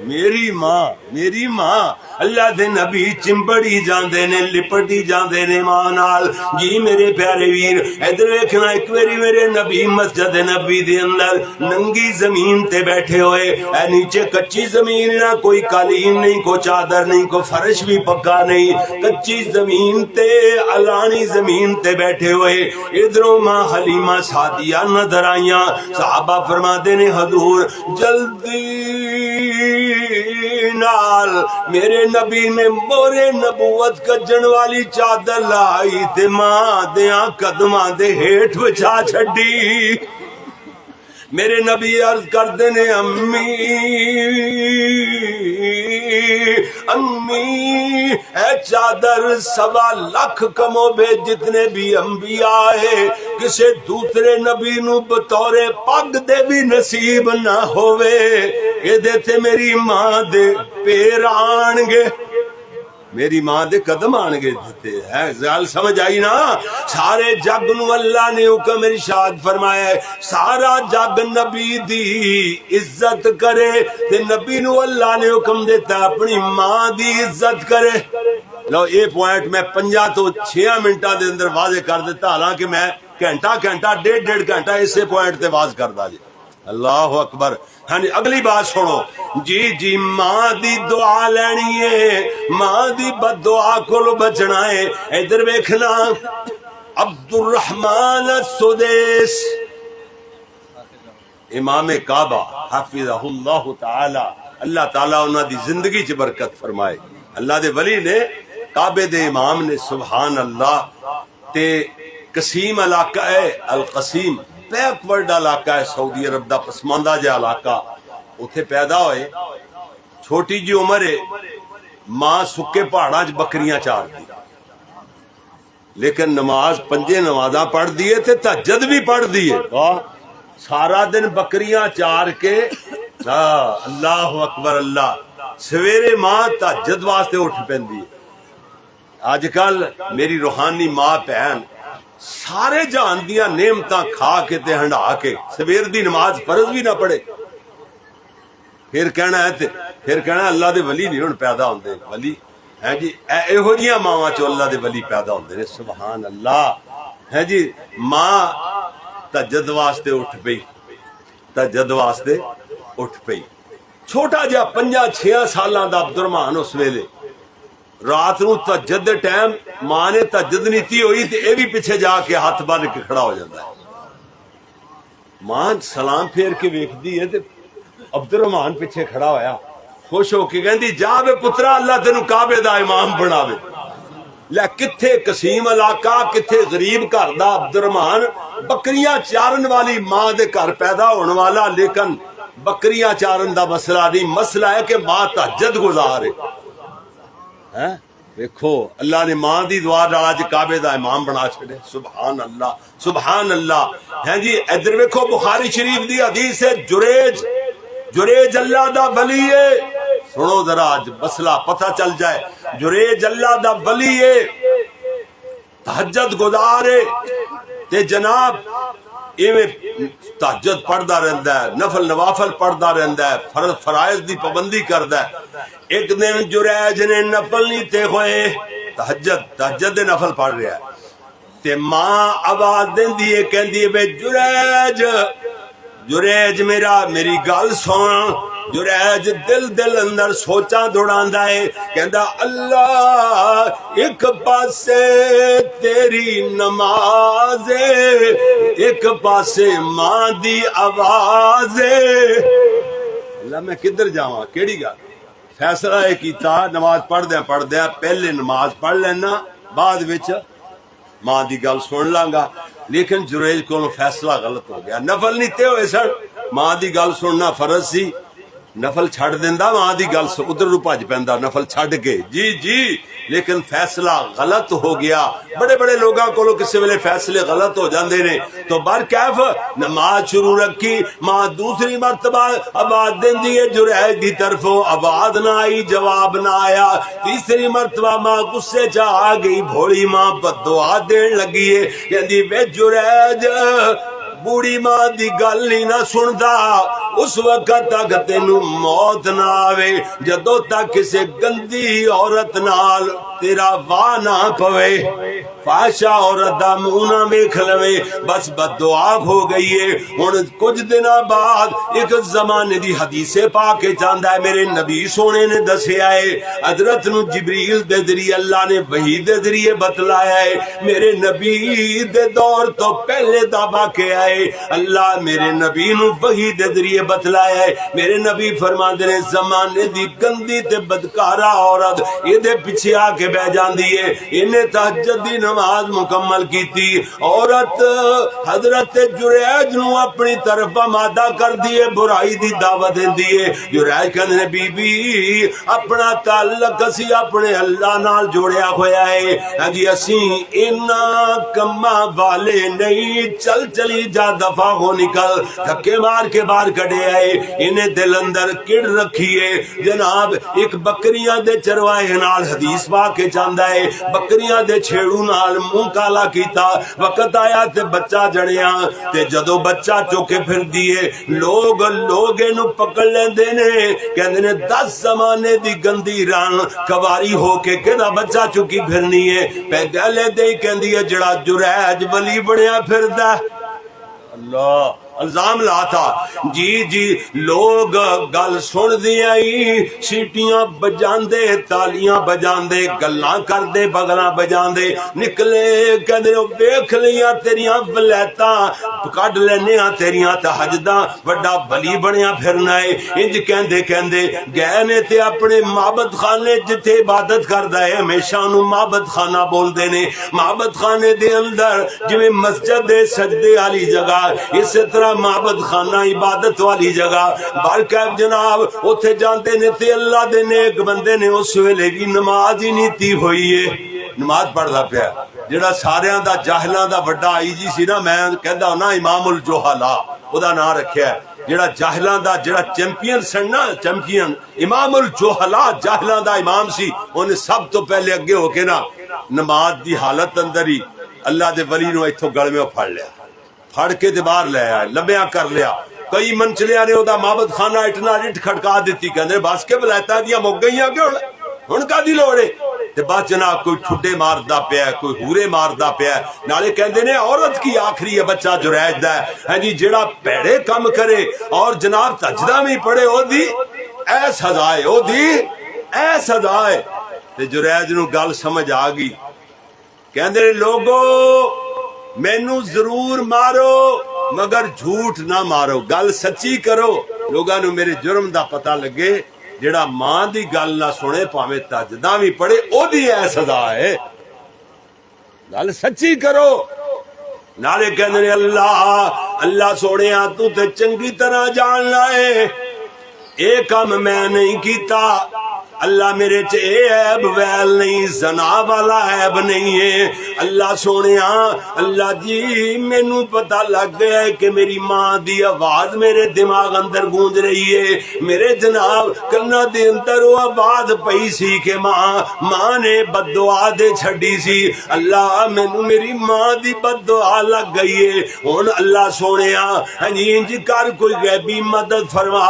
میری ماں اللہ دے نبی چمبڑی جاندے نے لپٹی جاندے نے ماں نال. جی میرے پیارے ویر ادھر ویکھنا ایک واری میرے نبی مسجد نبی دے اندر ننگی زمین تے بیٹھے ہوئے اے نیچے کچی زمین نہ کوئی قالین نہیں کوئی چادر نہیں کوئی فرش بھی پکا نہیں کچی زمین تے علانی زمین تے بیٹھے ہوئے. ادھروں ماں حلیمہ سعدیہ نظر آئیاں. صحابہ فرماتے نے حضور جلدی نال میرے نبی نے مورے نبوت کجن والی چادر لائی تے ماں دیاں قدماں دے ہیٹھ بچا چھڈی. میرے نبی عرض کردے نے امی اے چادر 1.25 لاکھ کمو بے جتنے بھی انبیاء ہے کسے دوسرے نبی نو بطور پگ دے بھی نصیب نہ ہوئے. یہ دیتے میری ماں دے پیر آنگے میری ماں دے قدم آنگے دیتے ہیں. زال سمجھ آئی نا. سارے جگ نو اللہ نے حکم ارشاد فرمایا ہے سارا جگ نبی دی عزت کرے تے نبی نو اللہ نے حکم دیتا اپنی ماں دی عزت کرے. لو یہ پوائنٹ میں 5 تو 6 منٹاں دے اندر واضح کر دیتا حالانکہ میں گھنٹہ 1.5 گھنٹہ اسے پوائنٹ تے واضح کر دا جی. اللہ اکبر. ہاں جی اگلی بات سنو جی ماں دی دعا لینی ہے ماں دی بد دعا کو بچنا ہے. ادھر ویکھنا عبد الرحمن السدیس امام کعبہ حفظہ اللہ تعالی اللہ تعالیٰ انہاں دی زندگی چ برکت فرمائے. اللہ دے ولی نے کعبے دے امام نے سبحان اللہ تے قسیم علاقہ ہے القسیم بیک ورڈ علاقہ ہے سعودی عرب دا پسماندہ جا علاقہ اتھے پیدا ہوئے چھوٹی جی عمر ہے ماں سکے پہاڑاں چ بکریاں چار دی لیکن نماز 5 نمازاں پڑھ دیے تھے تہجد بھی پڑھ دیے سارا دن بکریاں چار کے اللہ اکبر اللہ سویرے ماں تہجد واسطے اٹھ پیندی ہے. آج کل میری روحانی ماں بہن سارے جہان دیاں نعمتاں کھا کے تے ہنڈا کے سویر دی نماز فرض بھی نہ پڑھے پھر کہنا ہے پھر کہنا اللہ دے ولی نہیں ہن پیدا ہوندے ولی ہے جی یہو جیاں ماواں چوں اللہ دے ولی پیدا ہوندے نے سبحان اللہ ہے جی ماں تہجد واسطے اٹھ پئی تہجد واسطے اٹھ پئی چھوٹا جہا 5-6 سالاں دا عبد الرحمان اس ویلے رات نو تہجد دے ٹائم ماں نے تہجد نیتی ہوئی تے اے بھی پیچھے جا کے ہاتھ بن کے کھڑا ہو جاتا ہے ماں سلام پھیر کے ویکھدی ہے تے عبد الرحمان پیچھے کھڑا ہویا خوش ہو کے کہندی جا بے پترا اللہ تینوں کعبے دا امام بناوے لے کتھے قسیم علاقہ کتھے غریب گھر دا عبد الرحمان بکریاں چارن والی ماں دے گھر پیدا ہونے والا لیکن بکریاں چارن دا مسئلہ نہیں مسئلہ ہے کہ ماں تہجد گزارے دیکھو اللہ نے ماں دی دعا نال اج کعبے دا امام بنا چھڑے سبحان اللہ سبحان اللہ ہیں جی ادھر ویکھو بخاری شریف دی حدیث ہے جریج اللہ دا ولی ہے سنو ذرا آج مسئلہ پتہ چل جائے جریج اللہ دا ولی ہے تہجد گزارے تے جناب ایویں تہجد پڑھدا رہندا ہے نفل نوافل پڑھدا رہندا ہے فرض فرائض دی پابندی کردا ہے ایک دن جریج نے نفل نہیں تے ہوئے تہجد دے نفل پڑھ رہا ہے تے ماں آواز دیندی ہے کہندی ہے بے جریج میری گل سن جریج دل اندر سوچاں دوڑاندا ہے کہندا اللہ ایک پاسے تیری نماز ایک پاسے ماں دی آواز اللہ میں کدھر جاواں کیڑی گل فیصلہ ہے کیتا نماز پڑھ دیا پہلے نماز پڑھ لینا بعد وچ ماں دی گل سن لانگا لیکن جریج کو فیصلہ غلط ہو گیا نفل نہیں تے ہوئے سن ماں دی گل سننا فرض سی نفل چھڑ دیندا ماں دی گل ادھر رو بھج پیندا نفل چھڑ کے جی لیکن فیصلہ غلط ہو گیا بڑے لوگاں کو کسی ویلے فیصلے غلط ہو جاندے نے تو برکیف نماز شروع رکھی ماں دوسری مرتبہ آواز دیندی ہے جریج دی طرفوں آواز نہ آئی جواب نہ آیا تیسری مرتبہ ماں غصے چ آ گئی بھولی ماں بددعا دین لگی ہے کہندی وے جریج بوڑھی ماں دی گل نہیں نہ سندا اس وقت تک تینوں موت نہ آوے جدوں تک کسے گندی عورت نال تیرا واہ نہ پوے فاشا عورت دا منہ نہ ویکھ لوے بس بددعا ہو گئی ہے ہن کچھ دنوں بعد ایک زمانے دی حدیث پاک چاہندا ہے میرے نبی سونے نے دسیا ہے حضرت نو جبریل دے ذریعے اللہ نے وحی دے ذریعے بتلایا ہے میرے نبی دے دور تو پہلے دا واقعہ ہے اللہ میرے نبی نو وحی دے ذریعے بتلایا ہے میرے نبی فرماندے نے زمانے دی گندی تے بدکارا عورت اے دے پیچھے آ کے بہ جاندی ہے انہیں تہجد دی نماز مکمل کیتی عورت حضرت جریج نو اپنی طرف آمادہ کر دیے برائی دی دعوت دیندی ہے جریج کہندے نے بی بی اپنا تعلق اسی اپنے اللہ نال جوڑیا ہویا ہے ہاں جی اسی انہاں کماں والے نہیں چلی جا دفع ہو نکل دھکے مار کے باہر کڈے آئے انہیں دل اندر کڑ رکھیے جناب ایک بکریاں دے چروائے نال حدیث کے چاہندا ہے بکریاں دے چھیڑو نال منہ کالا کیتا وقت آیا تے بچہ جڑیا تے جدو بچہ چوکے پھر دیے لوگ نو پکڑ لیندے نے کہندے نے 10 زمانے دی گندی ران کواری ہو کے کدا بچہ چکی پھرنی ہے پیدلے دے کہندی ہے جڑا جریج ولی بنیا پھردا اللہ الزام لاتا جی لوگ گل سن دیائی سیٹیاں بجاندے تالیاں بجاندے گلاں کردے بغلاں بجاندے نکلے کہندے ویکھ لیاں تیریاں ولیتاں کڈ لینے تیریاں تہجداں بڑا ولی بنیا پھرنا ہے انج کہندے گئے نے تے اپنے معبد خانے جتھے عبادت کردا ہے ہمیشہ نو معبد خانہ بولدے نے معبد خانے دے اندر جویں مسجد دے سجدے والی جگہ اسی طرح معبد خانہ عبادت والی جگہ بارکیف جناب اتھے جانتے نے تے اللہ دے نیک بندے نے اس ویلے بھی نماز ہی نہیں تھی ہوئی ہے نماز پڑھدا پیا جڑا ساریاں دا جاہلاں دا بڑا آئی جی سی نا میں کہندا نا امام الجہلا او دا نام رکھیا ہے جڑا جاہلاں دا جڑا چیمپئن سن نا چیمپئن امام الجہلا جاہلاں دا امام سی اونے سب تو پہلے اگے ہو کے نا نماز دی حالت اندر ہی اللہ دے ولی نو ایتھوں گل میں پھڑ لیا پھڑ کے تے باہر لے آیا لمبیا کر لیا کئی منچلیاں نے دا معبد خانہ اٹنا اٹھ کھڑکا دیتی کہندے بس کے ولایتاں دیاں مک گئیاں کہ ہن کادی لوڑ ہے تے بس جناب کوئی ٹھڈے ماردا پیا ہے کوئی ہورے ماردا پیا ہے نالے کہندے نے عورت کی آخری ہے بچہ جریج دا ہے ہاں جی جڑا پیڑے کم کرے اور جناب تجدہ بھی پڑھے او دی اے سزا ہے او دی اے سزا ہے تے جریج نو گل سمجھ آ گئی کہندے نے لوگو مینوں ضرور مارو مگر جھوٹ نہ مارو گل سچی کرو لوگاں نو میرے جرم دا پتہ لگے جڑا ماں دی گل نہ سنے پاویں تجدہ بھی پڑھے او دی اے سزا ہے گل سچی کرو نالے کہندے نے اللہ سونیا تو تے چنگی طرح جان لائے اے کام میں نہیں کیتا اللہ میرے چ اے عیب ویل نہیں زنا والا عیب نہیں ہے اللہ سونیا اللہ جی مینوں پتہ لگ گیا ہے کہ میری ماں دی آواز میرے دماغ اندر گونج رہی ہے میرے جناب کنا دے اندر وہ آواز پئی سی کہ ماں نے بد دعا دے چھڈی سی اللہ مینوں میری ماں دی بد دعا لگ گئی ہے ہن اللہ سونیا انج کر کوئی غیبی مدد فرما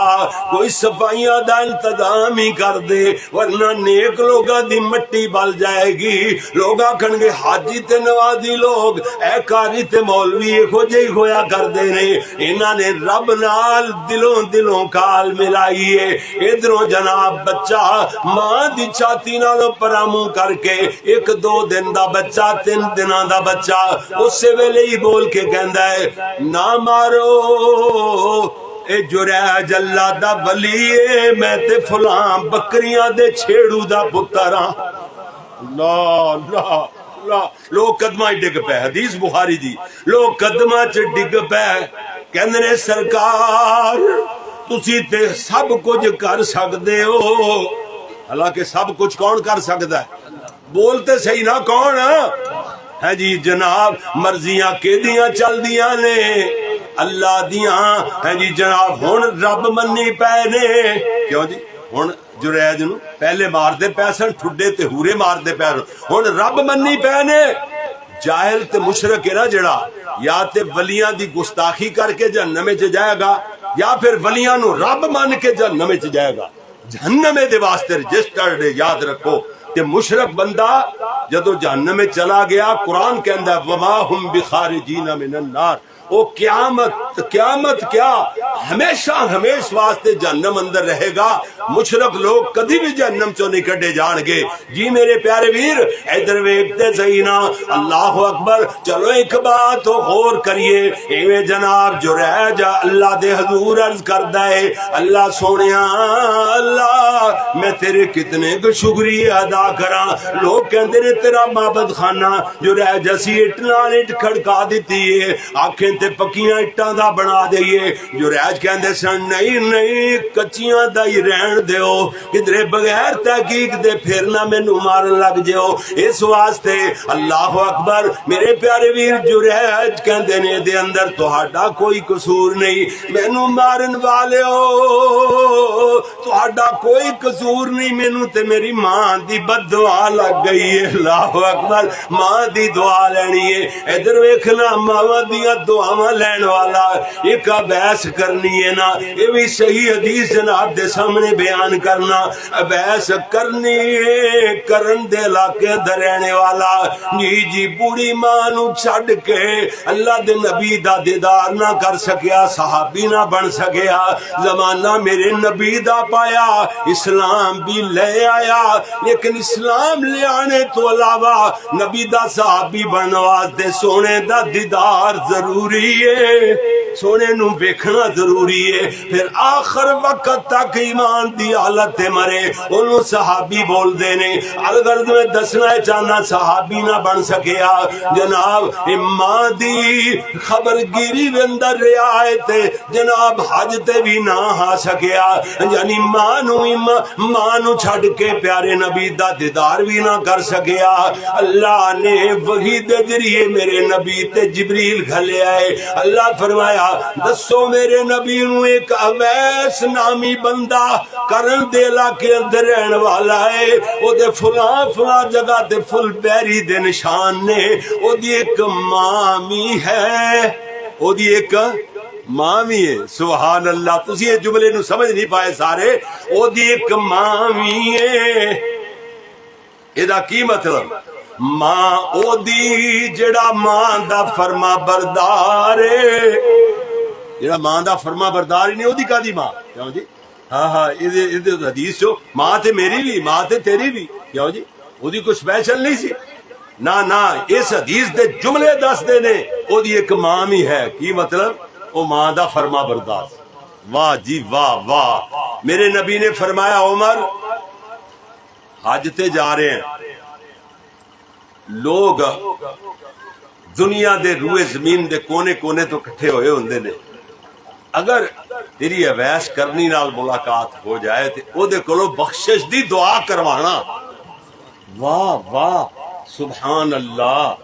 کوئی صفائیاں دا انتظام ہی کر دے ورنہ نیک لوگاں دی مٹی بل جائے گی لوگ آکھن گے حاجی تے نوازی لوگ اے قاری تے مولوی ایکو جہی ہویا کردے نے انہاں نے رب نال دلوں کال ملائی ہے ادھروں جناب بچہ ماں دی چھاتی نالوں پراموں کر کے 1-2 دن دا بچہ 3 دناں دا بچہ اسے ویلے ہی بول کے کہندا ہے نہ مارو اے جریج اللہ دا ولی اے میں تے فلاں بکریاں دے چھیڑو دا پتر ہاں اللہ لوگ قدمہ ڈگ پہ حدیث بخاری دی لوگ قدمہ چ ڈگ پہ کہندے نے سرکار تسی تے سب کچھ کر سکدے ہو حالانکہ سب کچھ کون کر سکدا ہے بولتے صحیح نہ کون ہے جی جناب مرضیاں کیدیاں چل دیاں نے اللہ دیاں ہے جی جناب ہن رب منی پے نے کیوں جی ہن جریج نو پہلے مار دے پیسن ٹھڈے تے ہورے مار دے پے ہن رب منی پے نے جاہل تے مشرک ہے نا جڑا یا تے ولیاں دی گستاخی کر کے جہنم وچ جائے گا یا پھر ولیاں نو رب مان کے جہنم وچ جائے گا جہنم دے واسطے رجسٹرڈ یاد رکھو تے مشرک بندہ جدو جہنم میں چلا گیا قرآن کہندا وما ہم بخارجین من النار وہ قیامت کیا ہمیش واسطے جہنم اندر رہے گا مشرک لوگ کدی بھی جہنم چوں نہیں کڈے جان گے جی میرے پیارے ویر ادھر ویکھتے صحیح نا اللہ اکبر چلو ایک بات اور کریے ایویں جناب جریج اللہ دے حضور عرض کردا ہے اللہ سونیا اللہ میں تیرے کتنے کو شکریہ ادا کراں لوگ کہندے نے تیرا معبد خانہ جریج اسی اٹ نال اٹ کھڑکا دتی ہے آنکھیں تے پکیاں اٹاں دا بنا دئیے جریج کہندے سن نہیں کچیاں دا ہی رہن دیو کدھرے بغیر تحقیق دے پھر نہ مینوں مارن لگ جاؤ اس واسطے اللہ اکبر میرے پیارے ویر جریج کہندے نے دے اندر تہاڈا کوئی قصور نہیں مینوں مارن والےو تہاڈا کوئی قصور نہیں مینوں تے میری ماں دی بد دعا لگ گئی ہے اللہ اکبر ماں دی دعا لینی ہے ادھر ویکھنا ماں دیاں دعاواں لین والا ایک بحث کرنی ہے نا یہ بھی صحیح حدیث جناب دے سامنے بیان کرنا بحث کرنی ہے کرن دے علاقے اندر رہنے والا جی بوڑھی ماں نو چھڈ کے اللہ دے نبی دا دیدار نہ کر سکیا صحابی نہ بن سکیا زمانہ میرے نبی دا پایا اسلام بھی لے آیا لیکن اسلام لے آنے تو علاوہ نبی دا صحابی بننے واسطے سونے دا دیدار ضروری ہے سونے نو ویکھنا ضروری ہے پھر آخر وقت تک ایمان دی حالت تے مرے انہوں صحابی بول دینے الغرض میں دسنا چاہنا صحابی نہ بن سکیا جناب ماں دی خبر گیری وندر رعایت جناب حج تے بھی نہ ہا سکیا یعنی ماں نو چھڑ کے پیارے نبی دا دیدار بھی نہ کر سکیا اللہ نے وحی دے ذریعے میرے نبی تے جبریل گھلے آئے اللہ فرمایا دسو میرے نبی نو ایک اویس نامی بندہ کرن دے علاقے اندر رہن والا ہے او دے فلاں جگہ تے فل پیری دے نشان نے او دی ایک مامی ہے او دی ایک ماں بھی ہے. سبحان اللہ. تسی یہ جملے نو سمجھ نہیں پائے سارے. او دی ایک ماں بھی ہے. ایدا کی مطلب؟ ماں او دی جڑا ماں دا فرما بردار ہے. جڑا ماں دا فرما بردار ہی نہیں او دی کا دی ماں؟ کیوں جی؟ ہاں ہاں حدیث چو ماں تے میری بھی ماں تے تیری بھی. کیوں جی؟ او دی کوئی سپیشل نہیں سی. نہ اس حدیث دے جملے دس دے نے او دی ایک ماں بھی ہے. کی مطلب؟ او ماں دا فرما بردار. واہ جی واہ واہ. میرے نبی نے فرمایا عمر حج تے جا رہے ہیں لوگ دنیا دے روئے زمین دے کونے کونے تو کٹھے ہوئے ہوندے نے. اگر تیری اویس کرنی نال ملاقات ہو جائے تے او دے کولو بخشش دی دعا کروانا. واہ واہ سبحان اللہ.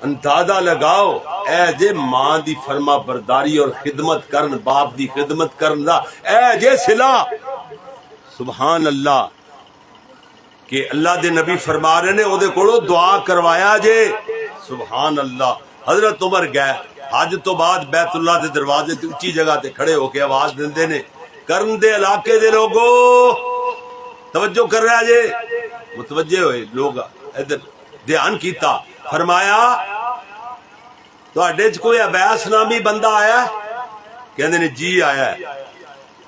اندازہ لگاؤ اے جے ماں دی فرما برداری اور خدمت کرن باپ دی خدمت کرن دا اے جے صلہ. سبحان اللہ. کہ اللہ دے نبی فرما رہے نے او دے کولو دعا کروایا جے. سبحان اللہ. حضرت عمر گئے حج تو بعد بیت اللہ دے دروازے تے اونچی جگہ تے کھڑے ہو کے آواز دیندے نے کرن دے علاقے دے لوگو توجہ کر رہا جے. متوجہ ہوئے لوگ ادھر دھیان کیتا. فرمایا تواڈے وچ کوئی ابیس نامی بندہ آیا ہے؟ کہندے نے جی آیا ہے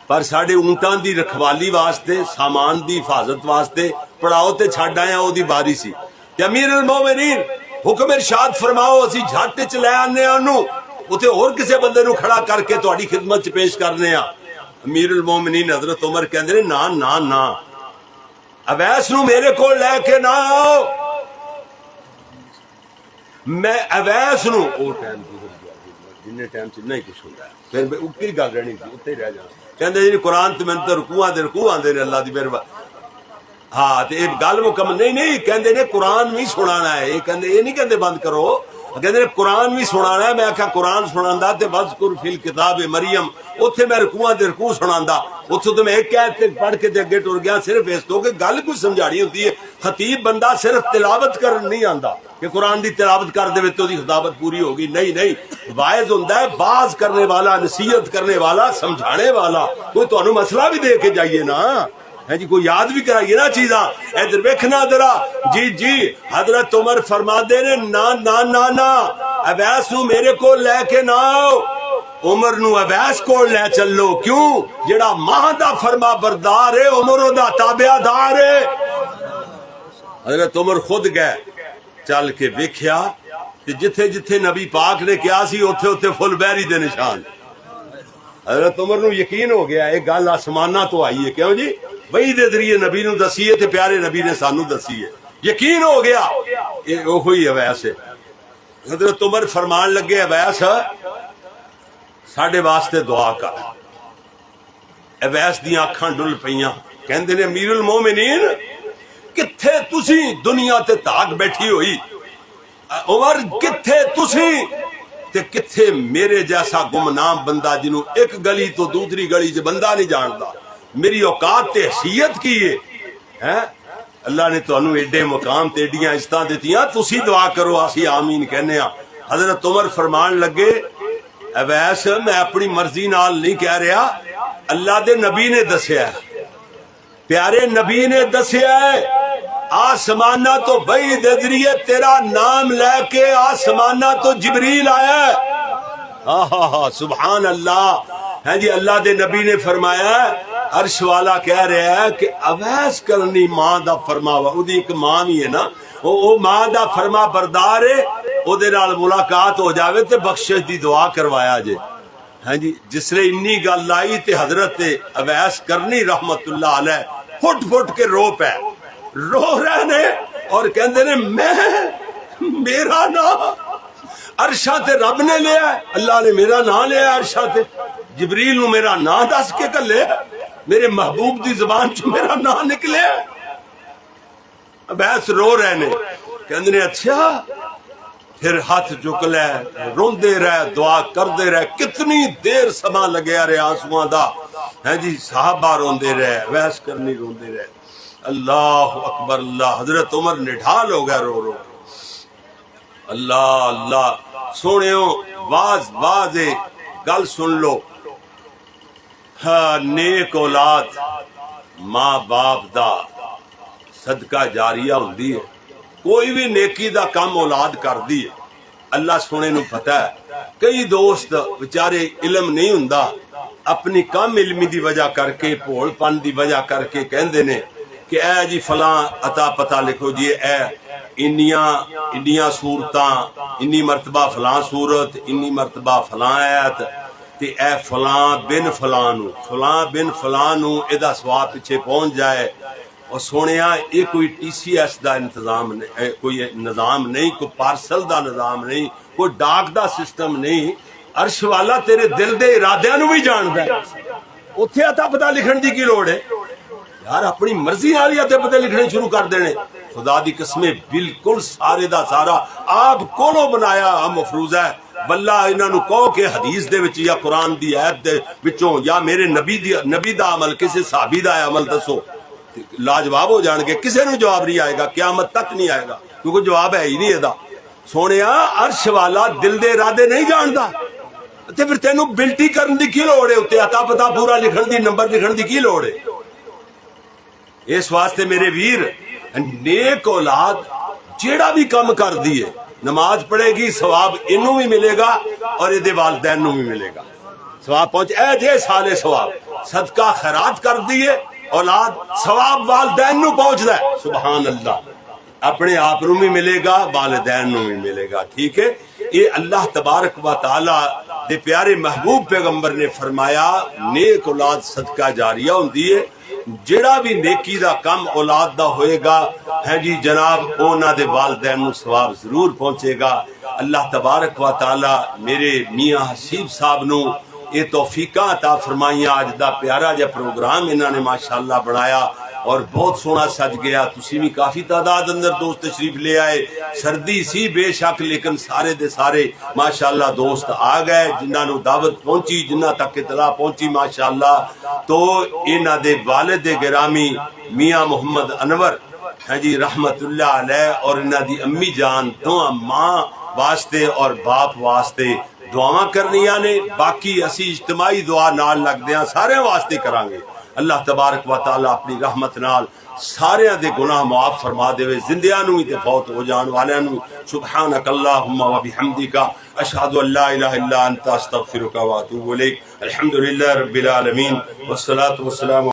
پر ساڈے اونٹاں دی رکھوالی واسطے سامان دی حفاظت واسطے پڑاؤ تے چھڈ آیا او دی باری سی. تے امیر المومنین حکم ارشاد فرماؤ اسی جھٹ چ لے آنے اونوں اوتھے اور کسے بندے نو کھڑا کر کے تہاڈی خدمت چ پیش کرنے آ. امیر المومنین حضرت عمر کہندے نے نا نا نا اویس نو میرے کول لے کے نہ آؤ. میں اویس نو او ٹائم جن ٹائم چ نہیں کچھ ہوندا پھر اوکی گل رہنی سی اوتے رہ جانا. کہندے جی قرآن تے میں تے رکوع آندے نے اللہ دی مہربانی. ہاں تے ایک گل مکمل نہیں کہندے نے قرآن بھی سنانا ہے. یہ کہندے یہ نہیں کہندے بند کرو کہندے نے قرآن بھی سنانا ہے. میں آکھا قرآن سناندا تے وذکر فی الکتاب مریم اوتھے میں رکوع سناندا اوتھے تو میں ایک آیت پڑھ کے تے اگے ٹر گیا صرف اس تو کہ گل کوئی سمجھاڑی ہوندی ہے. خطیب بندہ صرف تلاوت کرن نہیں آندا کہ قرآن دی تلاوت کر دے تو دی خطابت پوری ہوگی. نہیں واعظ ہوندا ہے باز کرنے والا نصیحت کرنے والا سمجھانے والا. کوئی تانوں مسئلہ بھی دے کے جائیے نا ہے جی کوئی یاد بھی کرائیے نا چیزاں. ادھر ویکھنا ذرا جی حضرت عمر فرما دے نے نا نا نا نا اویس نو میرے کو لے کے نہ آؤ. عمر نو اویس کو لے چلو. کیوں؟ جڑا ماں دا فرما بردار ہے عمر دا تابع دار ہے. حضرت عمر خود گئے چل کے ویکھیا تے جتھے جتھے نبی پاک نے کیا سی اوتھے اوتھے فل بہری دے نشان. حضرت عمر نو یقین ہو گیا یہ گل آسماناں تو آئی ہے. کیوں جی؟ وحی دے ذریعے نبی نو دسی ہے تے پیارے نبی نے سانو دسی ہے. یقین ہو گیا یہ وہی اویس ہے. حضرت عمر فرمان لگے اویس ساڈے واسطے دعا کر. اویس دیاں اکھاں ڈل پیاں. کہندے نے امیر المومنین کتھے تسی دنیا تے تاک بیٹھی ہوئی. عمر کتھے تسی تے کتھے میرے جیسا گمنام بندہ جنوں ایک گلی تو دوسری گلی چ بندہ نہیں جاندا. میری اوقات تے حیثیت کی ہے اللہ نے تانوں ایڈے مقام تے ایڈیاں عزتاں دتیاں. تسی دعا کرو اسی آمین کہنے ہاں. حضرت عمر فرمان لگے اویس میں اپنی مرضی نال نہیں کہہ رہا اللہ دے نبی نے دسیا ہے پیارے نبی نے دسیا ہے. آسمانہ تو بھئی دے ذریعے تیرا نام لے کے آسمانہ تو جبریل آیا ہے. ہاں سبحان اللہ. ہے جی اللہ دے نبی نے فرمایا عرش والا کہہ رہا ہے کہ اویس کرنی ماں دا فرماوا او دی ایک ماں بھی ہے نا او ماں دا فرما بردار ہے. او دے نال ملاقات ہو جاوے تے بخشش دی دعا کروایا جے. ہاں جی جس نے انی گل لائی تے حضرت اویس کرنی رحمت اللہ علیہ پھٹ پھٹ کے رو پے رو رہے نے اور کہندے نے میں میرا نام عرشاں تے رب نے لیا ہے. اللہ نے میرا نام لیا عرشاں تے. جبریل نو میرا نام دس کے کلے میرے محبوب دی زبان چ میرا نام نکلے. اویس رو رہے نے کہندے نے اچھا. پھر ہاتھ چک لے روندے رہے دعا کردے رہے. کتنی دیر سما لگیا رہے آنسواں دا. ہے جی صحابہ روندے رہے اویس کرنی روندے رہے. اللہ اکبر اللہ. حضرت عمر نڈھال ہو گیا رو رو. اللہ اللہ سونےو واز گل سن لو، ہاں نیک اولاد ماں باپ دا صدقہ جاریہ ہوندی ہے. کوئی بھی نیکی دا کم اولاد کر دی ہے، اللہ سونے نو پتہ ہے. کئی دوست بیچارے علم نہیں ہوندا، اپنی کم علمی دی وجہ کر کے بھول پن دی وجہ کر کے کہندے نے کہ اے جی فلاں عطا پتہ لکھو جی، اے انیاں صورتاں، انی مرتبہ فلاں صورت، انی مرتبہ فلاں آیت، تے اے فلاں بن فلاں نو ادا ثواب پیچھے پہنچ جائے. اور سونیا یہ کوئی ٹی سی ایس دا انتظام نہیں، کوئی نظام نہیں، کوئی پارسل دا نظام نہیں، کوئی ڈاک دا سسٹم نہیں. عرش والا تیرے دل دے ارادیاں نو بھی جاندا ہے. اوتھے عطا پتہ لکھن دی کی لوڑ ہے یار؟ اپنی مرضی نال ہی عطا پتہ لکھنے شروع کر دینے. خدا دی قسمیں بالکل سارے دا سارا آپ کولوں بنایا مفروض ہے. واللہ انہاں نو کہو کہ حدیث دے وچ یا قرآن دی آیت دے وچوں یا میرے نبی دا عمل، کسی صحابی دا عمل دسو، لاجواب ہو جان گے. کسے نو جواب نہیں آئے گا، قیامت تک نہیں آئے گا، کیونکہ جواب ہے ہی نہیں ادا. سونیا عرش والا دل دے ارادے نہیں جاندا، تے پھر تینوں بلٹی کرن دی کی لوڑ ہے؟ اتنے عطا پتہ پورا لکھن دی، نمبر لکھن دی کی لوڑ ہے؟ اس واسطے میرے ویر، نیک اولاد جیڑا بھی کم کر دیے، نماز پڑھے گی ثواب انہوں بھی ملے گا اور یہ والدین نوں بھی ملے گا. ثواب پہنچ اے جے سالے ثواب. صدقہ خیرات کر دیے اولاد، ثواب والدین نو پہنچ ہے. سبحان اللہ، اپنے آپ نو بھی ملے گا، والدین نو بھی ملے گا. ٹھیک ہے، یہ اللہ تبارک و تعالی دے پیارے محبوب پیغمبر نے فرمایا نیک اولاد صدقہ جاریہ ہوندی ہے. جڑا بھی نیکی دا کم اولاد دا ہوئے گا ہے جی جناب، اونا دے والدین نو ثواب ضرور پہنچے گا. اللہ تبارک و تعالی میرے میاں حسیب صاحب نو یہ توفیقاں عطا فرمائیاں. آج دا پیارا جا پروگرام انہاں نے ماشاءاللہ بنایا اور بہت سونا سج گیا. تسی بھی کافی تعداد اندر دوست تشریف لے آئے. سردی سی بے شک، لیکن سارے دے سارے ماشاءاللہ دوست آ گئے جنہاں نو دعوت پہنچی، جنہاں تک اطلاع پہنچی ماشاءاللہ. تو انہاں دے والد گرامی میاں محمد انور ہے جی رحمت اللہ علیہ، اور انہاں دی امی جان دونوں ماں واسطے اور باپ واسطے دعاواں کرنیاں نے. باقی اسی اجتماعی دعا نال لگ دیاں سارے واسطے کرانگے. اللہ تبارک و تعالی اپنی رحمت نال سارے دے گناہ معاف فرما دے، زندیاں نو تے فوت ہو جان والیاں نو. سبحانک اللہم و بحمدک، اشہد ان لا الہ الا انت، استغفرک و اتوب الیک. الحمدللہ رب العالمین، والصلاة والسلام